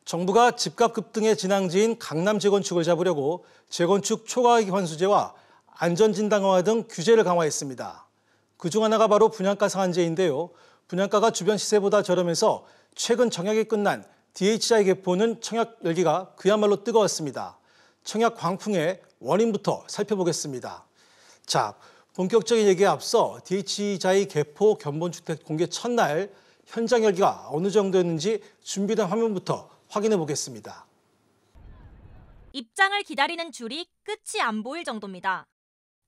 정부가 집값 급등의 진앙지인 강남 재건축을 잡으려고 재건축 초과이익 환수제와 안전진단 강화 등 규제를 강화했습니다. 그중 하나가 바로 분양가 상한제인데요. 분양가가 주변 시세보다 저렴해서 최근 청약이 끝난 DHI 개포는 청약 열기가 그야말로 뜨거웠습니다. 청약 광풍의 원인부터 살펴보겠습니다. 자, 본격적인 얘기에 앞서 DHI 개포 견본주택 공개 첫날 현장 열기가 어느 정도였는지 준비된 화면부터 확인해 보겠습니다. 입장을 기다리는 줄이 끝이 안 보일 정도입니다.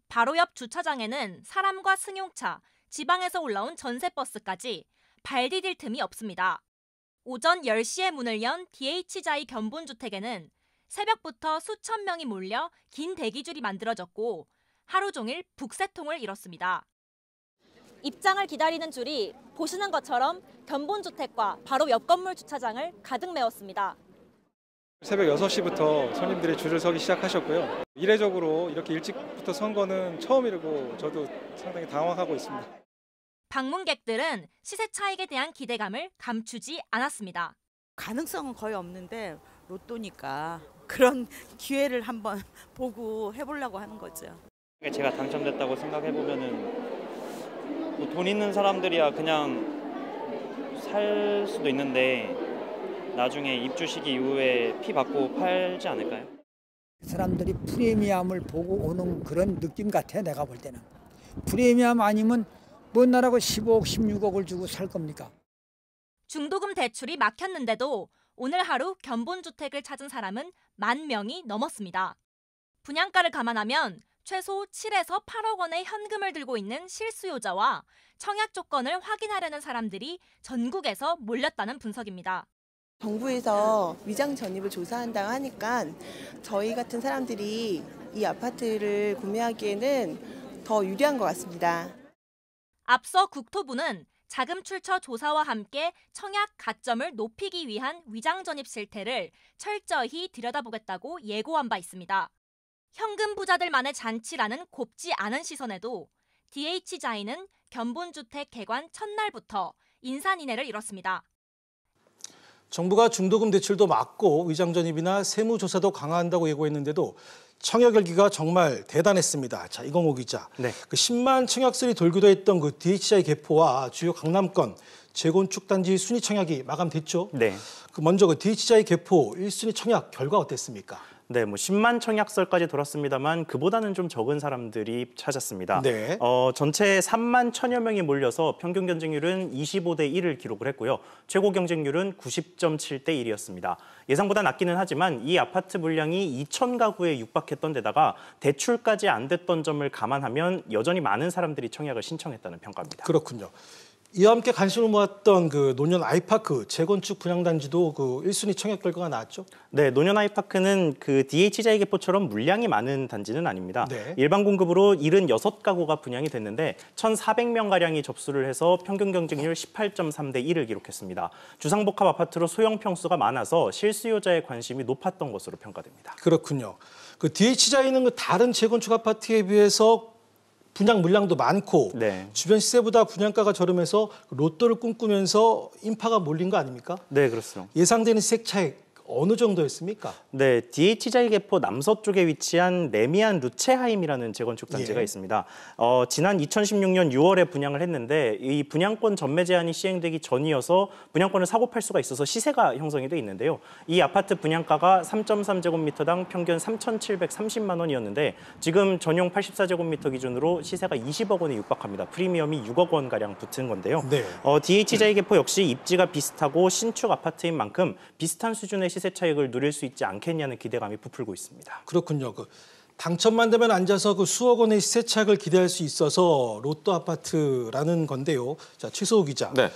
바로 옆 주차장에는 사람과 승용차, 지방에서 올라온 전세버스까지 발 디딜 틈이 없습니다. 오전 10시에 문을 연 DHI 견본주택에는 새벽부터 수천 명이 몰려 긴 대기줄이 만들어졌고 하루 종일 북새통을 이뤘습니다. 입장을 기다리는 줄이 보시는 것처럼 견본주택과 바로 옆 건물 주차장을 가득 메웠습니다. 새벽 6시부터 손님들이 줄을 서기 시작하셨고요. 이례적으로 이렇게 일찍부터 선 거는 처음이라고 저도 상당히 당황하고 있습니다. 방문객들은 시세 차익에 대한 기대감을 감추지 않았습니다. 가능성은 거의 없는데 로또니까 그런 기회를 한번 보고 해보려고 하는 거죠. 제가 당첨됐다고 생각해보면은 뭐 돈 있는 사람들이야 그냥 살 수도 있는데 나중에 입주 시기 이후에 피 받고 팔지 않을까요? 사람들이 프리미엄을 보고 오는 그런 느낌 같아, 내가 볼 때는. 프리미엄 아니면 뭔 나라고 15억, 16억을 주고 살 겁니까? 중도금 대출이 막혔는데도 오늘 하루 견본주택을 찾은 사람은 10,000명이 넘었습니다. 분양가를 감안하면 최소 7에서 8억 원의 현금을 들고 있는 실수요자와 청약 조건을 확인하려는 사람들이 전국에서 몰렸다는 분석입니다. 정부에서 위장 전입을 조사한다고 하니까 저희 같은 사람들이 이 아파트를 구매하기에는 더 유리한 것 같습니다. 앞서 국토부는 자금 출처 조사와 함께 청약 가점을 높이기 위한 위장 전입 실태를 철저히 들여다보겠다고 예고한 바 있습니다. 현금 부자들만의 잔치라는 곱지 않은 시선에도 DH자이는 견본주택 개관 첫날부터 인산인해를 이뤘습니다. 정부가 중도금 대출도 막고 위장 전입이나 세무조사도 강화한다고 예고했는데도 청약 열기가 정말 대단했습니다. 자, 이광호 기자. 네. 그 10만 청약설이 돌기도 했던 그 DHI 개포와 주요 강남권 재건축 단지 순위 청약이 마감됐죠. 네. 먼저 그 DHI 개포 1순위 청약 결과 어땠습니까? 네, 뭐 10만 청약설까지 돌았습니다만 그보다는 좀 적은 사람들이 찾았습니다. 네. 전체 3만 1,000여 명이 몰려서 평균 경쟁률은 25대 1을 기록을 했고요. 최고 경쟁률은 90.7대 1이었습니다. 예상보다 낮기는 하지만 이 아파트 물량이 2,000가구에 육박했던 데다가 대출까지 안 됐던 점을 감안하면 여전히 많은 사람들이 청약을 신청했다는 평가입니다. 그렇군요. 이와 함께 관심을 모았던 그 노년 아이파크 재건축 분양단지도 그 1순위 청약 결과가 나왔죠? 네, 노년 아이파크는 그 DH자이 개포처럼 물량이 많은 단지는 아닙니다. 네. 일반 공급으로 76가구가 분양이 됐는데 1,400명가량이 접수를 해서 평균 경쟁률 18.3대 1을 기록했습니다. 주상복합 아파트로 소형 평수가 많아서 실수요자의 관심이 높았던 것으로 평가됩니다. 그렇군요. 그 DH자이는 그 다른 재건축 아파트에 비해서 분양 물량도 많고 네. 주변 시세보다 분양가가 저렴해서 로또를 꿈꾸면서 인파가 몰린 거 아닙니까? 네, 그렇습니다. 예상되는 시세 차익 어느 정도였습니까? 네, DH자이 개포 남서쪽에 위치한 레미안 루체하임이라는 재건축 단지가 있습니다. 지난 2016년 6월에 분양을 했는데 이 분양권 전매 제한이 시행되기 전이어서 분양권을 사고 팔 수가 있어서 시세가 형성이 돼 있는데요. 이 아파트 분양가가 3.3제곱미터당 평균 3,730만 원이었는데 지금 전용 84제곱미터 기준으로 시세가 20억 원에 육박합니다. 프리미엄이 6억 원가량 붙은 건데요. 네. DH자이 개포 역시 입지가 비슷하고 신축 아파트인 만큼 비슷한 수준의 시세 차익을 누릴 수 있지 않겠냐는 기대감이 부풀고 있습니다. 그렇군요. 그 당첨만 되면 앉아서 그 수억 원의 시세 차익을 기대할 수 있어서 로또 아파트라는 건데요. 자, 최소호 기자. 네.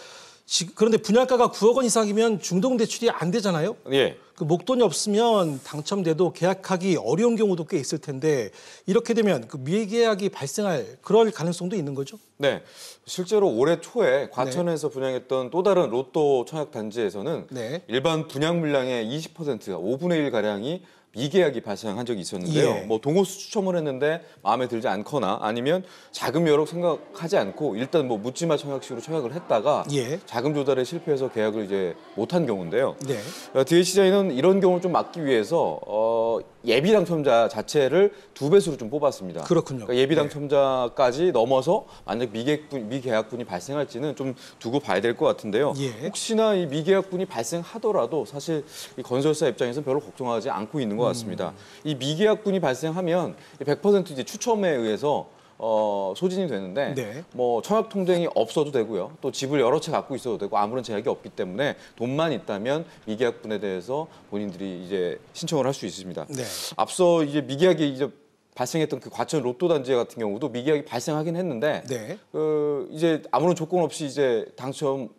그런데 분양가가 9억 원 이상이면 중도금 대출이 안 되잖아요. 예. 그 목돈이 없으면 당첨돼도 계약하기 어려운 경우도 꽤 있을 텐데 이렇게 되면 그 미계약이 발생할 그럴 가능성도 있는 거죠? 네. 실제로 올해 초에 과천에서 분양했던 또 다른 로또 청약 단지에서는 네. 일반 분양 물량의 20%가 5분의 1 가량이 미계약이 발생한 적이 있었는데요. 예. 뭐 동호수 추첨을 했는데 마음에 들지 않거나 아니면 자금 여력 생각하지 않고 일단 뭐 묻지마 청약식으로 청약을 했다가 예. 자금 조달에 실패해서 계약을 이제 못한 경우인데요. 네. DH자에는 이런 경우를 좀 막기 위해서 예비 당첨자 자체를 2배수로 좀 뽑았습니다. 그렇군요. 그러니까 예비 당첨자까지 넘어서 만약 미계약분이 발생할지는 좀 두고 봐야 될 것 같은데요. 예. 혹시나 이 미계약분이 발생하더라도 사실 이 건설사 입장에서는 별로 걱정하지 않고 있는 것 같습니다. 이 미계약분이 발생하면 100% 이제 추첨에 의해서 소진이 되는데 네. 뭐 청약 통장이 없어도 되고요. 또 집을 여러 채 갖고 있어도 되고 아무런 제약이 없기 때문에 돈만 있다면 미계약분에 대해서 본인들이 이제 신청을 할 수 있습니다. 네. 앞서 이제 미계약이 이제 발생했던 그 과천 로또 단지 같은 경우도 미계약이 발생하긴 했는데 네. 이제 아무런 조건 없이 이제 당첨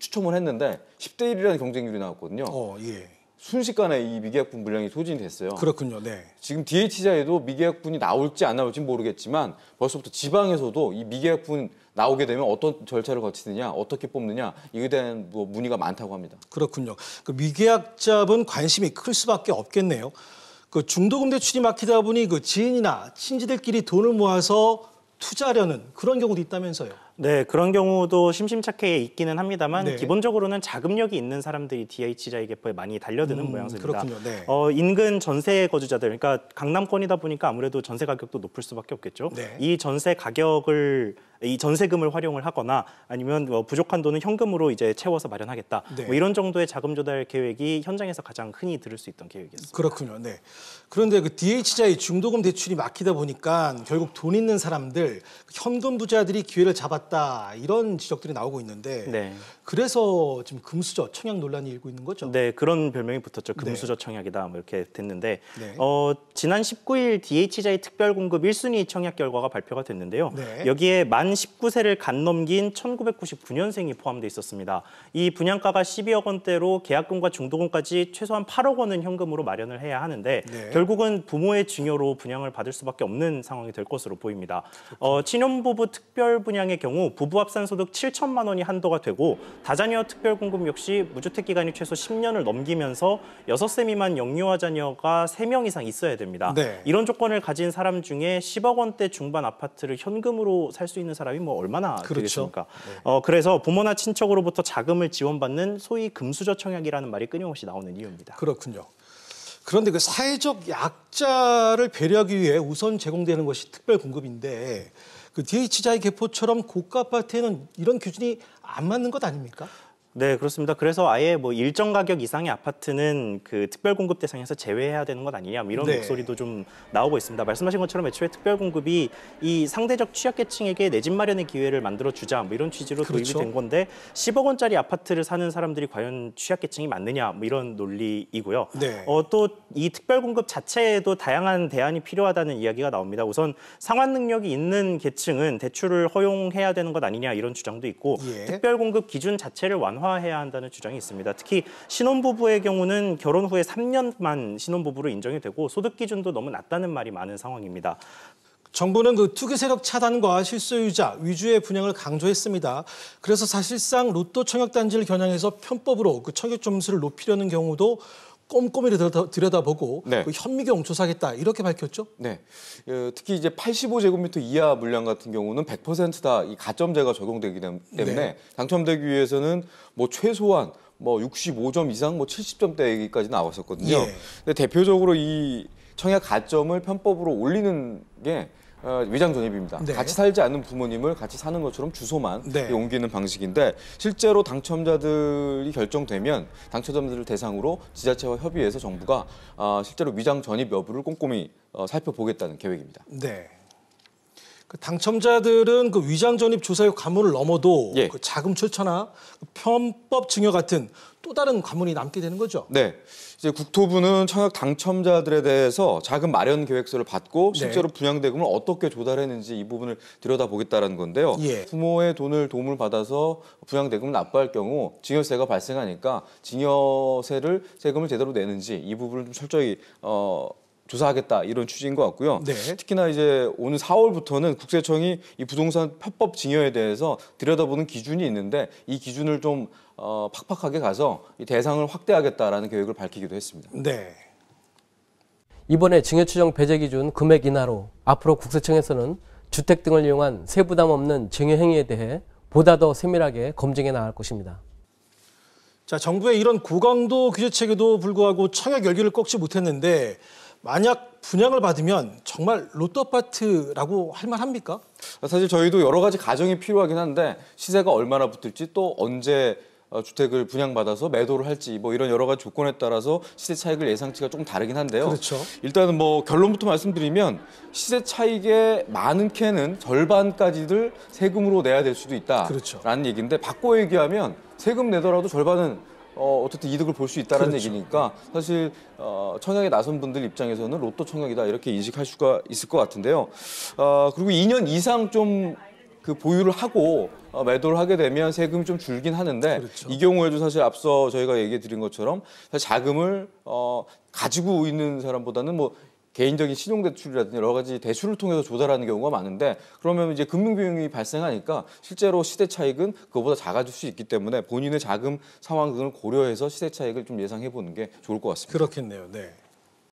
추첨을 했는데 10대 1이라는 경쟁률이 나왔거든요. 예. 순식간에 이 미계약분 물량이 소진이 됐어요. 그렇군요. 네. 지금 DH자에도 미계약분이 나올지 안 나올지 모르겠지만 벌써부터 지방에서도 이 미계약분 나오게 되면 어떤 절차를 거치느냐, 어떻게 뽑느냐 이에 대한 뭐 문의가 많다고 합니다. 그렇군요. 그 미계약자분 관심이 클 수밖에 없겠네요. 그 중도금 대출이 막히다 보니 그 지인이나 친지들끼리 돈을 모아서 투자하려는 그런 경우도 있다면서요. 네, 그런 경우도 심심찮게 있기는 합니다만 네. 기본적으로는 자금력이 있는 사람들이 DH자의 계포에 많이 달려드는 모양새입니다. 그렇군요. 네. 인근 전세 거주자들, 그러니까 강남권이다 보니까 아무래도 전세 가격도 높을 수밖에 없겠죠. 네. 이 전세금을 활용을 하거나 아니면 부족한 돈은 현금으로 이제 채워서 마련하겠다. 네. 뭐 이런 정도의 자금 조달 계획이 현장에서 가장 흔히 들을 수 있던 계획이었습니다. 그렇군요. 네. 그런데 그 DH자의 중도금 대출이 막히다 보니까 결국 돈 있는 사람들, 현금 부자들이 기회를 잡았다 이런 지적들이 나오고 있는데 네. 그래서 지금 금수저 청약 논란이 일고 있는 거죠. 네, 그런 별명이 붙었죠. 금수저 청약이다 뭐 이렇게 됐는데 네. 지난 19일 DH자의 특별공급 1순위 청약 결과가 발표가 됐는데요. 네. 여기에 만 19세를 간 넘긴 1999년생이 포함돼 있었습니다. 이 분양가가 12억 원대로 계약금과 중도금까지 최소한 8억 원은 현금으로 마련을 해야 하는데 네. 결국은 부모의 증여로 분양을 받을 수밖에 없는 상황이 될 것으로 보입니다. 친혼부부 특별 분양의 경우 부부 합산 소득 7천만 원이 한도가 되고 다자녀 특별공급 역시 무주택 기간이 최소 10년을 넘기면서 6세 미만 영유아 자녀가 3명 이상 있어야 됩니다. 네. 이런 조건을 가진 사람 중에 10억 원대 중반 아파트를 현금으로 살 수 있는 사람이 뭐 얼마나 그렇죠. 되겠습니까? 그래서 부모나 친척으로부터 자금을 지원받는 소위 금수저 청약이라는 말이 끊임없이 나오는 이유입니다. 그렇군요. 그런데 그 사회적 약자를 배려하기 위해 우선 제공되는 것이 특별 공급인데 그 DH자의 계포처럼 고가 아파트에는 이런 기준이 안 맞는 것 아닙니까? 네, 그렇습니다. 그래서 아예 뭐 일정 가격 이상의 아파트는 그 특별 공급 대상에서 제외해야 되는 것 아니냐 뭐 이런 네. 목소리도 좀 나오고 있습니다. 말씀하신 것처럼 애초에 특별 공급이 이 상대적 취약계층에게 내 집 마련의 기회를 만들어 주자 뭐 이런 취지로 그렇죠. 도입이 된 건데 10억 원짜리 아파트를 사는 사람들이 과연 취약계층이 맞느냐 뭐 이런 논리이고요. 네. 또 이 특별 공급 자체에도 다양한 대안이 필요하다는 이야기가 나옵니다. 우선 상환 능력이 있는 계층은 대출을 허용해야 되는 것 아니냐 이런 주장도 있고 예. 특별 공급 기준 자체를 완화해야 한다는 주장이 있습니다. 특히 신혼부부의 경우는 결혼 후에 3년만 신혼부부로 인정이 되고 소득 기준도 너무 낮다는 말이 많은 상황입니다. 정부는 그 투기 세력 차단과 실소유자 위주의 분양을 강조했습니다. 그래서 사실상 로또 청약 단지를 겨냥해서 편법으로 그 청약 점수를 높이려는 경우도 꼼꼼히 들여다보고 네. 그 현미경 조사하겠다 이렇게 밝혔죠. 네, 특히 이제 85제곱미터 이하 물량 같은 경우는 100% 다 이 가점제가 적용되기 때문에 네. 당첨되기 위해서는 뭐 최소한 뭐 65점 이상 뭐 70점대까지 나왔었거든요. 예. 근데 대표적으로 이 청약 가점을 편법으로 올리는 게 위장 전입입니다. 네. 같이 살지 않는 부모님을 같이 사는 것처럼 주소만 네. 옮기는 방식인데 실제로 당첨자들이 결정되면 당첨자들을 대상으로 지자체와 협의해서 정부가 실제로 위장 전입 여부를 꼼꼼히 살펴보겠다는 계획입니다. 네. 그 당첨자들은 그 위장 전입 조사의 관문을 넘어도 예. 그 자금 출처나 편법 증여 같은 또 다른 관문이 남게 되는 거죠. 네, 이제 국토부는 청약 당첨자들에 대해서 자금 마련 계획서를 받고 실제로 분양 대금을 어떻게 조달했는지 이 부분을 들여다보겠다는 건데요. 예. 부모의 도움을 받아서 분양 대금을 납부할 경우 증여세가 발생하니까 증여세를 세금을 제대로 내는지 이 부분을 좀 철저히 조사하겠다 이런 취지인 것 같고요. 네. 특히나 이제 오는 4월부터는 국세청이 이 부동산 편법 증여에 대해서 들여다보는 기준이 있는데 이 기준을 좀 팍팍하게 가서 이 대상을 확대하겠다라는 계획을 밝히기도 했습니다. 네. 이번에 증여추정 배제 기준 금액 인하로 앞으로 국세청에서는 주택 등을 이용한 세부담 없는 증여 행위에 대해 보다 더 세밀하게 검증해 나갈 것입니다. 자, 정부의 이런 고강도 규제 체계도 불구하고 청약 열기를 꺾지 못했는데 만약 분양을 받으면 정말 로또 아파트라고 할 만합니까? 사실 저희도 여러 가지 가정이 필요하긴 한데 시세가 얼마나 붙을지 또 언제 주택을 분양받아서 매도를 할지 뭐 이런 여러 가지 조건에 따라서 시세 차익을 예상치가 조금 다르긴 한데요. 그렇죠. 일단은 뭐 결론부터 말씀드리면 시세 차익의 많게는 절반까지를 세금으로 내야 될 수도 있다라는 그렇죠. 얘기인데 바꿔 얘기하면 세금 내더라도 절반은 어쨌든 이득을 볼 수 있다는 그렇죠. 얘기니까 사실 청약에 나선 분들 입장에서는 로또 청약이다 이렇게 인식할 수가 있을 것 같은데요. 그리고 2년 이상 좀 그 보유를 하고 매도를 하게 되면 세금이 좀 줄긴 하는데 그렇죠. 이 경우에도 사실 앞서 저희가 얘기해 드린 것처럼 사실 자금을 가지고 있는 사람보다는 뭐 개인적인 신용대출이라든지 여러 가지 대출을 통해서 조달하는 경우가 많은데 그러면 이제 금융비용이 발생하니까 실제로 시세 차익은 그거보다 작아질 수 있기 때문에 본인의 자금 상황 등을 고려해서 시세 차익을 좀 예상해 보는 게 좋을 것 같습니다. 그렇겠네요. 네.